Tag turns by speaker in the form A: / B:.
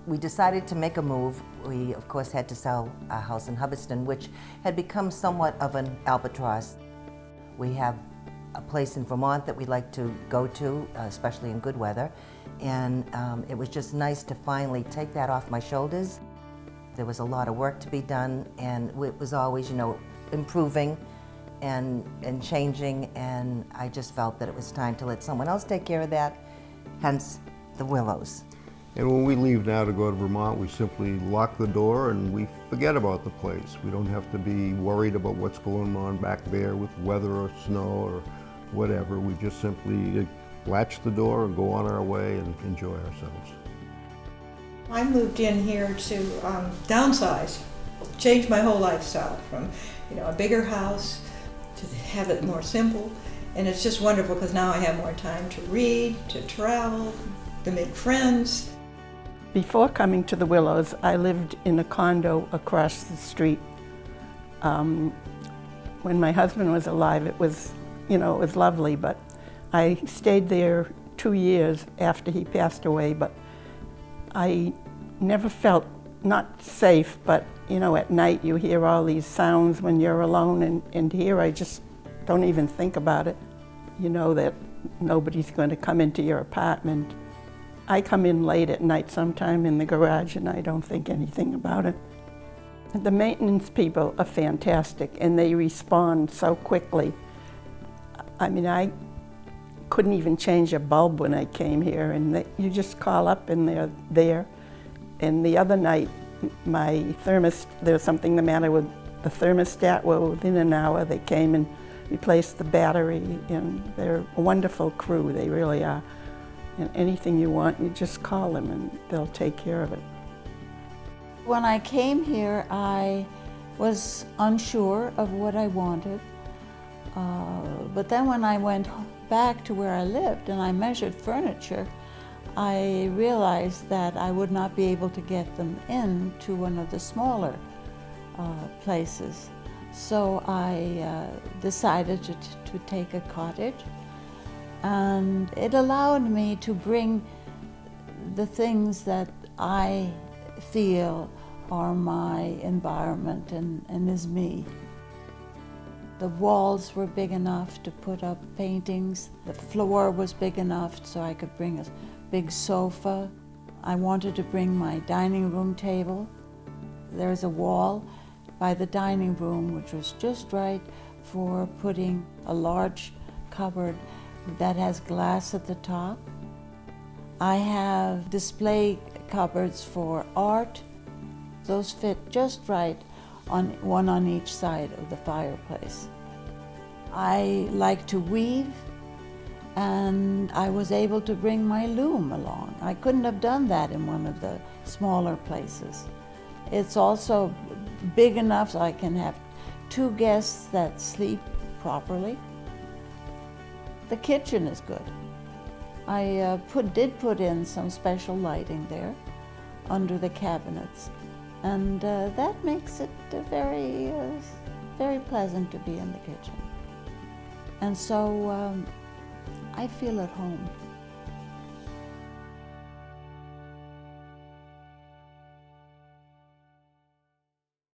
A: We decided to make a move. We, of course, had to sell our house in Hubbardston, which had become somewhat of an albatross. We have a place in Vermont that we like to go to, especially in good weather, and it was just nice to finally take that off my shoulders. There was a lot of work to be done, and it was always, improving and changing, and I just felt that it was time to let someone else take care of that, hence the Willows.
B: And when we leave now to go to Vermont, we simply lock the door and we forget about the place. We don't have to be worried about what's going on back there with weather or snow or whatever. We just simply latch the door and go on our way and enjoy ourselves.
C: I moved in here to downsize, change my whole lifestyle from a bigger house to have it more simple. And it's just wonderful because now I have more time to read, to travel, to make friends.
D: Before coming to the Willows, I lived in a condo across the street. When my husband was alive, it was lovely, but I stayed there 2 years after he passed away, but I never felt not safe, but at night you hear all these sounds when you're alone, and here I just don't even think about it. You know that nobody's going to come into your apartment. I come in late at night sometime in the garage and I don't think anything about it. The maintenance people are fantastic and they respond so quickly. I mean, I couldn't even change a bulb when I came here, and you just call up and they're there. And the other night, there was something the matter with the thermostat. Well, within an hour they came and replaced the battery, and they're a wonderful crew, they really are. And anything you want, you just call them and they'll take care of it.
E: When I came here, I was unsure of what I wanted. But then when I went back to where I lived and I measured furniture, I realized that I would not be able to get them into one of the smaller places. So I decided to take a cottage, and it allowed me to bring the things that I feel are my environment and is me. The walls were big enough to put up paintings. The floor was big enough so I could bring a big sofa. I wanted to bring my dining room table. There's a wall by the dining room which was just right for putting a large cupboard that has glass at the top. I have display cupboards for art. Those fit just right, one on each side of the fireplace. I like to weave, and I was able to bring my loom along. I couldn't have done that in one of the smaller places. It's also big enough so I can have 2 guests that sleep properly. The kitchen is good. I did put in some special lighting there under the cabinets, and that makes it very, very pleasant to be in the kitchen. And so I feel at home.